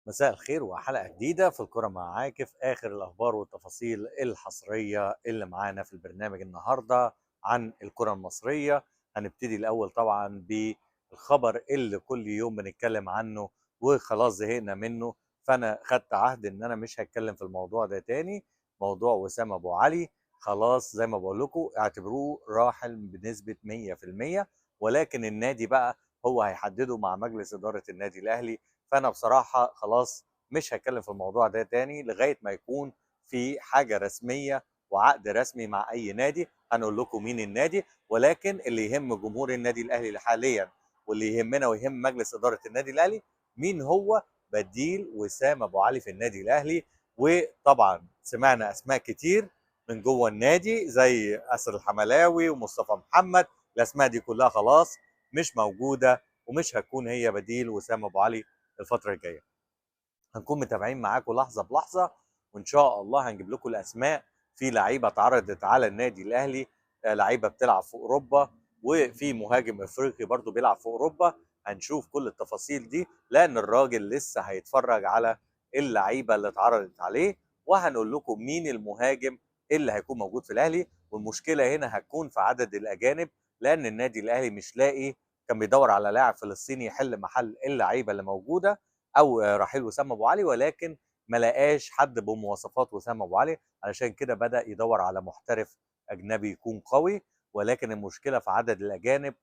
مساء الخير وحلقة جديدة في الكرة معاك في آخر الأخبار والتفاصيل الحصرية اللي معانا في البرنامج النهاردة عن الكرة المصرية. هنبتدي الأول طبعا بالخبر اللي كل يوم بنتكلم عنه وخلاص زهقنا منه، فأنا خدت عهد إن أنا مش هتكلم في الموضوع ده تاني. موضوع وسام أبو علي خلاص زي ما بقول لكم اعتبروه راحل بنسبة 100%، ولكن النادي بقى هو هيحدده مع مجلس إدارة النادي الأهلي. فانا بصراحه خلاص مش هتكلم في الموضوع ده تاني لغايه ما يكون في حاجه رسميه وعقد رسمي مع اي نادي. هنقول لكم مين النادي، ولكن اللي يهم جمهور النادي الاهلي حاليا واللي يهمنا ويهم مجلس اداره النادي الاهلي مين هو بديل وسام ابو علي في النادي الاهلي. وطبعا سمعنا اسماء كتير من جوه النادي زي اسر الحملاوي ومصطفى محمد. الاسماء دي كلها خلاص مش موجوده ومش هتكون هي بديل وسام ابو علي الفتره الجايه. هنكون متابعين معاكم لحظه بلحظه، وان شاء الله هنجيب لكم الاسماء. في لعيبه اتعرضت على النادي الاهلي، لعيبه بتلعب في اوروبا، وفي مهاجم افريقي برضو بيلعب في اوروبا. هنشوف كل التفاصيل دي لان الراجل لسه هيتفرج على اللعيبه اللي اتعرضت عليه، وهنقول لكم مين المهاجم اللي هيكون موجود في الاهلي. والمشكله هنا هتكون في عدد الاجانب، لان النادي الاهلي مش لاقي، كان بيدور على لاعب فلسطيني يحل محل اللعيبه اللي موجوده او رحيل وسام ابو علي، ولكن ما لقاش حد بمواصفات وسام ابو علي، علشان كده بدا يدور على محترف اجنبي يكون قوي. ولكن المشكله في عدد الاجانب،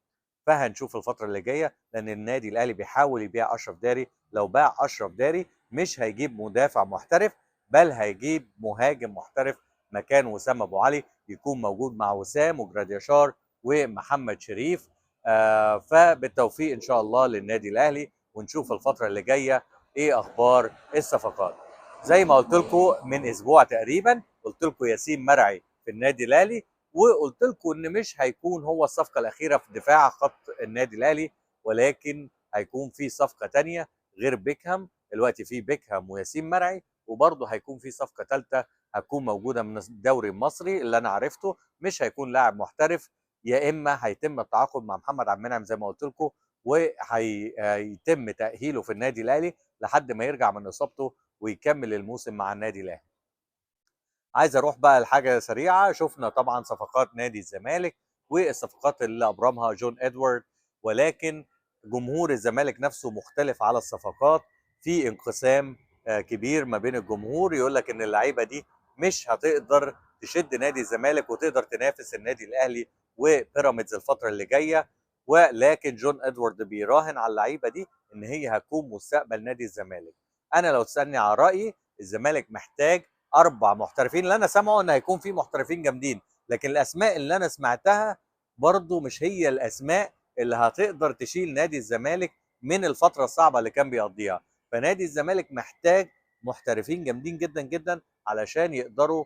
فهنشوف الفتره اللي جايه لان النادي الاهلي بيحاول يبيع اشرف داري. لو باع اشرف داري مش هيجيب مدافع محترف، بل هيجيب مهاجم محترف مكان وسام ابو علي يكون موجود مع وسام وجراديشار ومحمد شريف. فبالتوفيق ان شاء الله للنادي الاهلي، ونشوف الفتره اللي جايه ايه اخبار الصفقات. زي ما قلت لكم من اسبوع تقريبا، قلت لكم ياسين مرعي في النادي الاهلي، وقلت لكم ان مش هيكون هو الصفقه الاخيره في دفاع خط النادي الاهلي، ولكن هيكون في صفقه تانية غير بيكهام. دلوقتي في بيكهام وياسين مرعي، وبرضه هيكون في صفقه ثالثه هتكون موجوده من الدوري المصري اللي انا عرفته. مش هيكون لاعب محترف، يا اما هيتم التعاقد مع محمد عبد المنعم زي ما قلت لكم، وهيتم تأهيله في النادي الأهلي لحد ما يرجع من إصابته ويكمل الموسم مع النادي الأهلي. عايز أروح بقى لحاجة سريعة. شفنا طبعا صفقات نادي الزمالك والصفقات اللي أبرمها جون إدوارد، ولكن جمهور الزمالك نفسه مختلف على الصفقات. في انقسام كبير ما بين الجمهور، يقول لك إن اللعيبة دي مش هتقدر تشد نادي الزمالك وتقدر تنافس النادي الأهلي وبيراميدز الفترة اللي جاية. ولكن جون إدوارد بيراهن على اللعيبة دي إن هي هتكون مستقبل نادي الزمالك. أنا لو تسألني على رأيي، الزمالك محتاج 4 محترفين. اللي انا سامعه ان هيكون في محترفين جامدين، لكن الاسماء اللي انا سمعتها برضو مش هي الاسماء اللي هتقدر تشيل نادي الزمالك من الفتره الصعبه اللي كان بيقضيها. فنادي الزمالك محتاج محترفين جامدين جدا جدا علشان يقدروا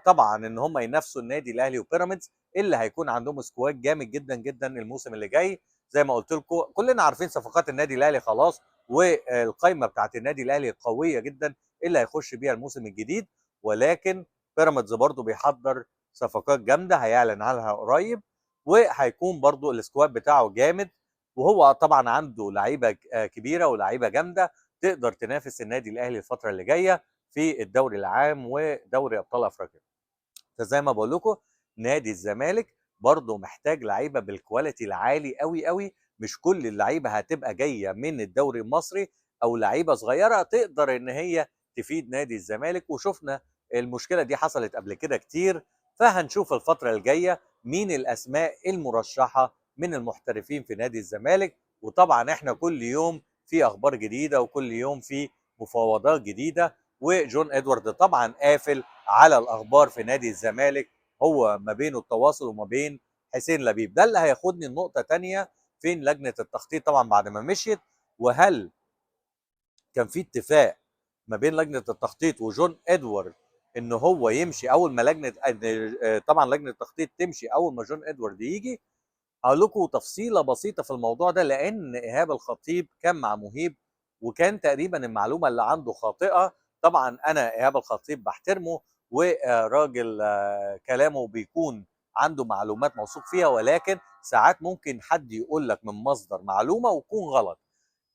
طبعا ان هم ينافسوا النادي الاهلي وبيراميدز اللي هيكون عندهم سكواد جامد جدا جدا الموسم اللي جاي. زي ما قلت لكم كلنا عارفين صفقات النادي الاهلي خلاص، والقائمه بتاعت النادي الاهلي قويه جدا اللي هيخش بيها الموسم الجديد. ولكن بيراميدز برضو بيحضر صفقات جامده هيعلن عنها قريب، وهيكون برضو السكواد بتاعه جامد. وهو طبعا عنده لعيبه كبيره ولاعيبه جامده تقدر تنافس النادي الاهلي الفتره اللي جايه في الدوري العام ودوري ابطال افريقيا. فزي ما بقول لكم نادي الزمالك برضه محتاج لعيبه بالكواليتي العالي قوي قوي. مش كل اللعيبه هتبقى جايه من الدوري المصري، او لعيبه صغيره تقدر ان هي تفيد نادي الزمالك. وشفنا المشكله دي حصلت قبل كده كتير. فهنشوف الفتره الجايه مين الاسماء المرشحه من المحترفين في نادي الزمالك. وطبعا احنا كل يوم في اخبار جديده وكل يوم في مفاوضات جديده. وجون ادوارد طبعا قافل على الاخبار في نادي الزمالك، هو ما بينه التواصل وما بين حسين لبيب. ده اللي هياخدني النقطه تانية، فين لجنه التخطيط طبعا بعد ما مشيت؟ وهل كان في اتفاق ما بين لجنه التخطيط وجون ادوارد ان هو يمشي اول ما طبعا لجنه التخطيط تمشي اول ما جون ادوارد يجي؟ هقول لكم تفصيله بسيطه في الموضوع ده، لان ايهاب الخطيب كان مع مهيب وكان تقريبا المعلومه اللي عنده خاطئه. طبعا انا ايهاب الخطيب بحترمه وراجل كلامه بيكون عنده معلومات موثوق فيها، ولكن ساعات ممكن حد يقول لك من مصدر معلومه وتكون غلط.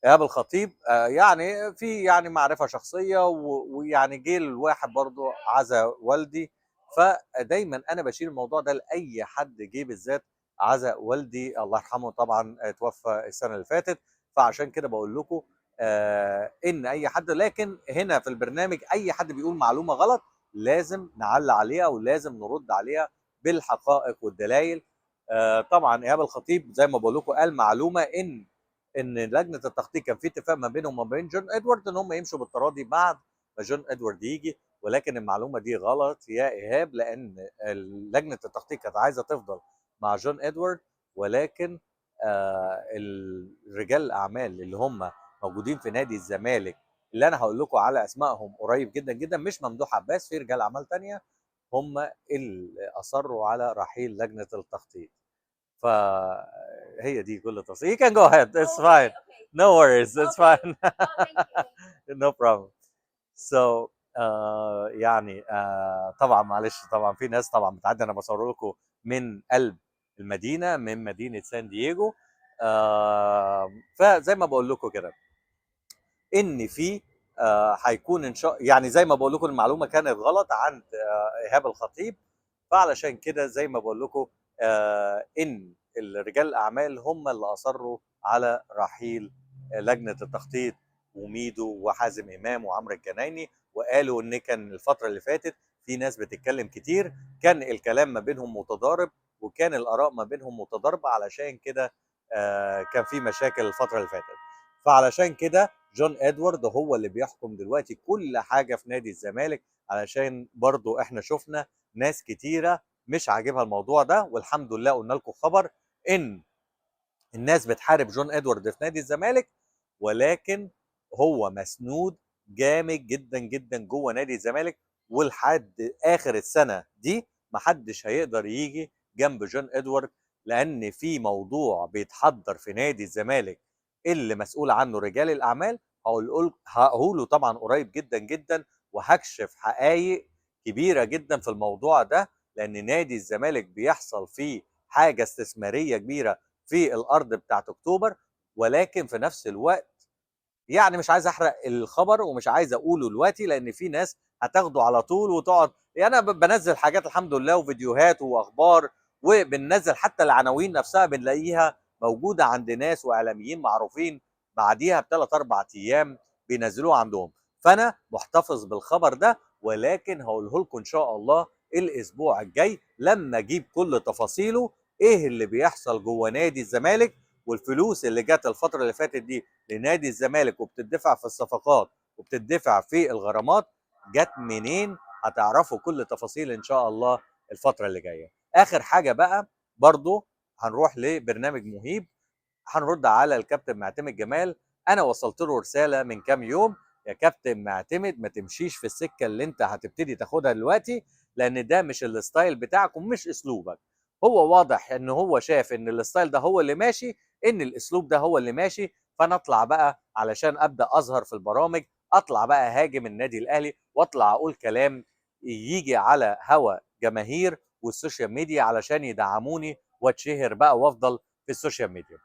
ايهاب الخطيب يعني في يعني معرفه شخصيه، ويعني جه الواحد برضو عزا والدي، فدايما انا بشيل الموضوع ده لاي حد جه، بالذات عزا والدي الله يرحمه طبعا توفى السنه اللي فاتت. فعشان كده بقول لكم ان اي حد، لكن هنا في البرنامج اي حد بيقول معلومه غلط لازم نعلق عليها ولازم نرد عليها بالحقائق والدلائل. طبعا ايهاب الخطيب زي ما بقول لكم قال معلومه ان لجنه التخطيط كان في اتفاق ما بينهم وما بين جون ادوارد ان هم يمشوا بالتراضي بعد ما جون ادوارد يجي، ولكن المعلومه دي غلط يا ايهاب، لان لجنه التخطيط كانت عايزه تفضل مع جون ادوارد، ولكن الرجال الاعمال اللي هم موجودين في نادي الزمالك اللي انا هقول لكم على اسمائهم قريب جدا جدا، مش ممدوح عباس، في رجال اعمال تانية هم اللي اصروا على رحيل لجنه التخطيط. فهي دي كل التفاصيل. You can go ahead. It's fine. No worries. It's fine. No problem. So يعني طبعا معلش، طبعا في ناس طبعا بتعدي، انا بصور لكم من قلب المدينه، من مدينه سان دييغو. فزي ما بقول لكم كده ان في هيكون ان شاء، يعني زي ما بقول لكم المعلومه كانت غلط عند ايهاب الخطيب، فعلشان كده زي ما بقول لكم ان الرجال الاعمال هم اللي اصروا على رحيل لجنه التخطيط وميدو وحازم امام وعمرو الجنايني، وقالوا ان كان الفتره اللي فاتت في ناس بتتكلم كتير، كان الكلام ما بينهم متضارب وكان الاراء ما بينهم متضاربه، علشان كده كان في مشاكل الفتره اللي فاتت. فعلشان كده جون ادوارد هو اللي بيحكم دلوقتي كل حاجه في نادي الزمالك، علشان برضو احنا شفنا ناس كتيره مش عاجبها الموضوع ده، والحمد لله قلنا لكم خبر ان الناس بتحارب جون ادوارد في نادي الزمالك، ولكن هو مسنود جامد جدا جدا جوه نادي الزمالك، ولحد اخر السنه دي محدش هيقدر يجي جنب جون ادوارد، لان في موضوع بيتحضر في نادي الزمالك اللي مسؤول عنه رجال الاعمال، هقوله طبعا قريب جدا جدا، وهكشف حقائق كبيره جدا في الموضوع ده، لان نادي الزمالك بيحصل فيه حاجه استثماريه كبيره في الارض بتاعت اكتوبر، ولكن في نفس الوقت يعني مش عايز احرق الخبر ومش عايز اقوله دلوقتي، لان في ناس هتاخده على طول وتقعد، يعني انا بنزل حاجات الحمد لله وفيديوهات واخبار، وبننزل حتى العناوين نفسها بنلاقيها موجوده عند ناس واعلاميين معروفين بعديها بثلاث اربع ايام بينزلوها عندهم، فانا محتفظ بالخبر ده، ولكن هقوله لكم ان شاء الله الاسبوع الجاي لما اجيب كل تفاصيله، ايه اللي بيحصل جوه نادي الزمالك، والفلوس اللي جت الفتره اللي فاتت دي لنادي الزمالك وبتدفع في الصفقات وبتدفع في الغرامات جت منين، هتعرفوا كل تفاصيل ان شاء الله الفتره اللي جايه. اخر حاجه بقى برضو هنروح لبرنامج مهيب، هنرد على الكابتن معتمد جمال. انا وصلت له رساله من كام يوم، يا كابتن معتمد ما تمشيش في السكه اللي انت هتبتدي تاخدها دلوقتي، لان ده مش الستايل بتاعك ومش اسلوبك. هو واضح ان هو شاف ان الستايل ده هو اللي ماشي، ان الاسلوب ده هو اللي ماشي، فانا اطلع بقى علشان ابدا اظهر في البرامج، اطلع بقى هاجم النادي الاهلي واطلع اقول كلام يجي على هوا جماهير والسوشيال ميديا علشان يدعموني واتشهر بقى وافضل في السوشيال ميديا.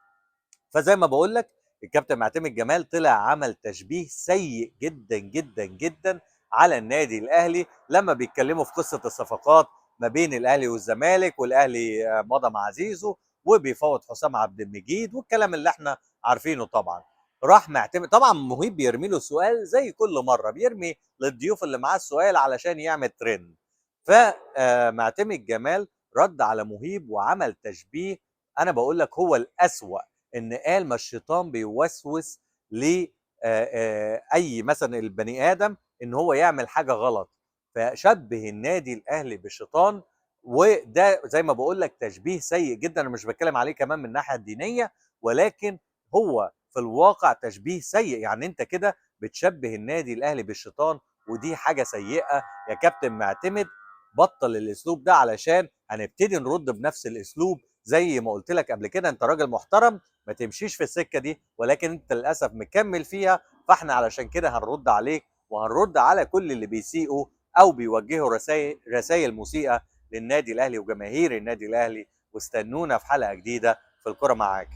فزي ما بقول لك الكابتن معتمد جمال طلع عمل تشبيه سيء جدا جدا جدا على النادي الاهلي لما بيتكلموا في قصه الصفقات ما بين الاهلي والزمالك، والاهلي مضى مع زيزو وبيفاوض حسام عبد المجيد والكلام اللي احنا عارفينه طبعا. راح معتمد طبعا مهيب بيرمي له سؤال زي كل مره بيرمي للضيوف اللي معاه السؤال علشان يعمل ترند، فمعتمد جمال رد على مهيب وعمل تشبيه، انا بقول لك هو الاسوأ، ان قال ما الشيطان بيوسوس ل اي مثلا البني ادم ان هو يعمل حاجه غلط، فشبه النادي الاهلي بالشيطان، وده زي ما بقول لك تشبيه سيء جدا، انا مش بتكلم عليه كمان من الناحيه الدينيه، ولكن هو في الواقع تشبيه سيء، يعني انت كده بتشبه النادي الاهلي بالشيطان، ودي حاجه سيئه يا كابتن معتمد، بطل الاسلوب ده علشان هنبتدي نرد بنفس الاسلوب زي ما قلت لك قبل كده، انت راجل محترم ما تمشيش في السكه دي، ولكن انت للاسف مكمل فيها، فاحنا علشان كده هنرد عليك وهنرد على كل اللي بيسيئوا او بيوجهوا رسائل مسيئه للنادي الاهلي وجماهير النادي الاهلي، واستنونا في حلقه جديده في الكره معاك.